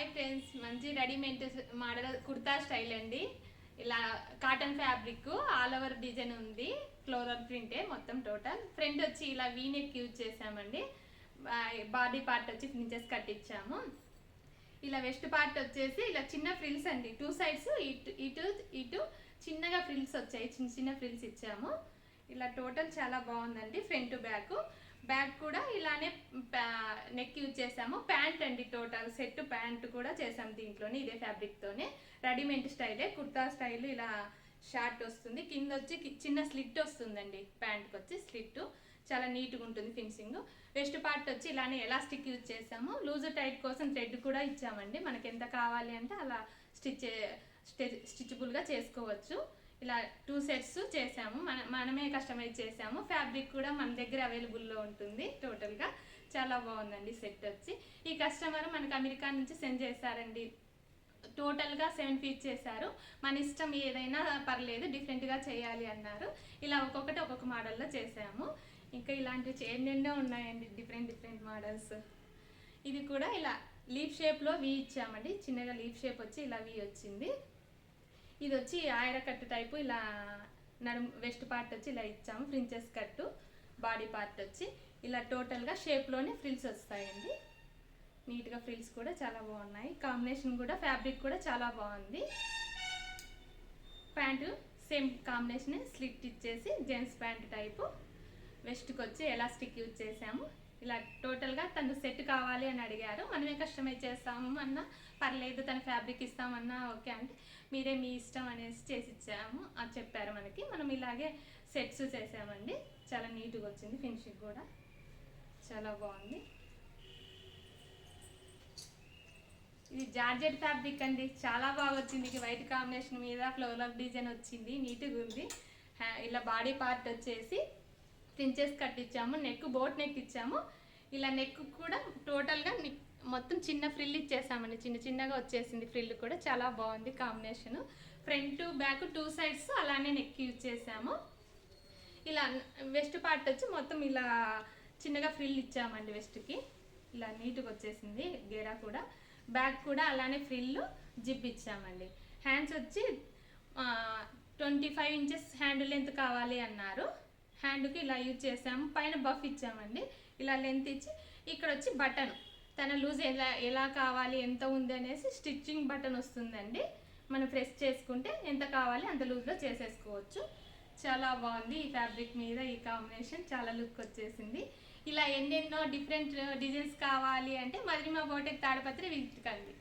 Hi friends, మంచి readymade model kurta style అండి. ఇలా cotton fabric all over design ఉంది. ఫ్లోరల్ ప్రింటే మొత్తం టోటల్. ఫ్రంట్ వచ్చి ఇలా వీ నెక్ యూజ్ చేసామండి. బాడీ పార్ట్ వచ్చి ఇంచెస్ కట్టించాము. ఇలా వెస్ట్ పార్ట్ వచ్చేసి ఇలా చిన్న ఫ్రిల్స్ అండి, టూ సైడ్స్ ఇటు ఇటు చిన్నగా ఫ్రిల్స్ వచ్చాయి, చిన్న చిన్న ఫ్రిల్స్ ఇచ్చాము. ఇలా టోటల్ చాలా బాగుందండి. ఫ్రంట్ బ్యాక్ బ్యాక్ కూడా ఇలానే నెక్ యూజ్ చేసాము. ప్యాంట్ అండి, టోటల్ సెట్ ప్యాంట్ కూడా చేసాము దీంట్లోనే, ఇదే ఫ్యాబ్రిక్ తోనే. రెడీమేడ్ స్టైలే, కుర్తా స్టైల్. ఇలా షార్ట్ వస్తుంది, కింద వచ్చి చిన్న స్లిట్ వస్తుందండి. ప్యాంట్కి వచ్చి స్లిట్ చాలా నీట్గా ఉంటుంది ఫినిషింగ్. వెస్ట్ పార్ట్ వచ్చి ఇలానే ఎలాస్టిక్ యూజ్ చేసాము. లూజ్ టైట్ కోసం థ్రెడ్ కూడా ఇచ్చామండి. మనకి ఎంత కావాలి అంటే అలా స్టిచబుల్గా చేసుకోవచ్చు. ఇలా 2 సెట్స్ చేసాము, మనమే కస్టమైజ్ చేసాము. ఫ్యాబ్రిక్ కూడా మన దగ్గర అవైలబుల్లో ఉంటుంది. టోటల్గా చాలా బాగుందండి సెట్ వచ్చి. ఈ కస్టమర్ మనకు అమెరికా నుంచి సెండ్ చేశారండి. టోటల్గా 7 ఫీట్ చేశారు. మన ఇష్టం, ఏదైనా పర్లేదు, డిఫరెంట్గా చేయాలి అన్నారు. ఇలా ఒక్కొక్కటి ఒక్కొక్క మోడల్లో చేసాము. ఇంకా ఇలాంటివి ఎన్నెన్నో ఉన్నాయండి, డిఫరెంట్ మోడల్స్. ఇది కూడా ఇలా లీఫ్ షేప్లో వీ ఇచ్చామండి. చిన్నగా లీఫ్ షేప్ వచ్చి ఇలా వీ వచ్చింది. ఇది వచ్చి ఆయర కట్టు టైపు. ఇలా నడుము వెస్ట్ పార్ట్ వచ్చి ఇలా ఇచ్చాము, ప్రిన్సెస్ కట్టు. బాడీ పార్ట్ వచ్చి ఇలా టోటల్గా షేప్లోనే ఫ్రిల్స్ వస్తాయండి. నీట్గా ఫ్రిల్స్ కూడా చాలా బాగున్నాయి. కాంబినేషన్ కూడా ఫ్యాబ్రిక్ కూడా చాలా బాగుంది. ప్యాంటు సేమ్ కాంబినేషన్, స్లిట్ ఇచ్చేసి జెంట్స్ ప్యాంట్ టైపు. వెస్ట్కి వచ్చి ఎలాస్టిక్ యూజ్ చేసాము. ఇలా టోటల్గా తను సెట్ కావాలి అని అడిగారు. మనమే కస్టమైజ్ చేస్తాము అన్నా పర్లేదు, తన ఫ్యాబ్రిక్ ఇస్తామన్నా ఓకే అంటే మీరే మీ ఇష్టం అనేసి చేసి ఇచ్చాము అది చెప్పారు మనకి. మనం ఇలాగే సెట్స్ చేసామండి. చాలా నీట్గా వచ్చింది, ఫినిషింగ్ కూడా చాలా బాగుంది. ఇది జార్జెట్ ఫ్యాబ్రిక్ అండి, చాలా బాగా వచ్చింది. వైట్ కాంబినేషన్ మీద ఫ్లోరల్ డిజైన్ వచ్చింది, నీట్గా ఉంది. ఇలా బాడీ పార్ట్ వచ్చేసి ప్రిన్సెస్ కట్ ఇచ్చాము. నెక్ బోట్ నెక్ ఇచ్చాము. ఇలా నెక్ కూడా టోటల్గా మొత్తం చిన్న ఫ్రిల్ ఇచ్చేసామండి, చిన్న చిన్నగా వచ్చేసింది ఫ్రిల్ కూడా. చాలా బాగుంది కాంబినేషన్. ఫ్రంట్ బ్యాక్ 2 సైడ్స్ అలానే నెక్ యూజ్ చేసాము. ఇలా వెస్ట్ పార్ట్ వచ్చి మొత్తం ఇలా చిన్నగా ఫ్రిల్ ఇచ్చామండి వెస్ట్కి. ఇలా నీట్గా వచ్చేసింది గేరా కూడా. బ్యాక్ కూడా అలానే ఫ్రిల్ జిప్ ఇచ్చామండి. హ్యాండ్స్ వచ్చి 25 ఇంచెస్ హ్యాండ్ లెంత్ కావాలి అన్నారు. హ్యాండ్కి ఇలా యూజ్ చేసాము. పైన బఫ్ ఇచ్చామండి. ఇలా లెంత్ ఇచ్చి ఇక్కడ వచ్చి బటన్ తన లూజ్ ఎలా కావాలి, ఎంత ఉంది అనేసి స్టిచ్చింగ్ బటన్ వస్తుందండి. మనం ప్రెస్ చేసుకుంటే ఎంత కావాలి అంత లూజ్లో చేసేసుకోవచ్చు. చాలా బాగుంది. ఈ ఫ్యాబ్రిక్ మీద ఈ కాంబినేషన్ చాలా లుక్ వచ్చేసింది. ఇలా ఎన్నెన్నో డిఫరెంట్ డిజైన్స్ కావాలి అంటే మధురిమ బోటెక్ తాడిపత్రి విజిట్ కండి.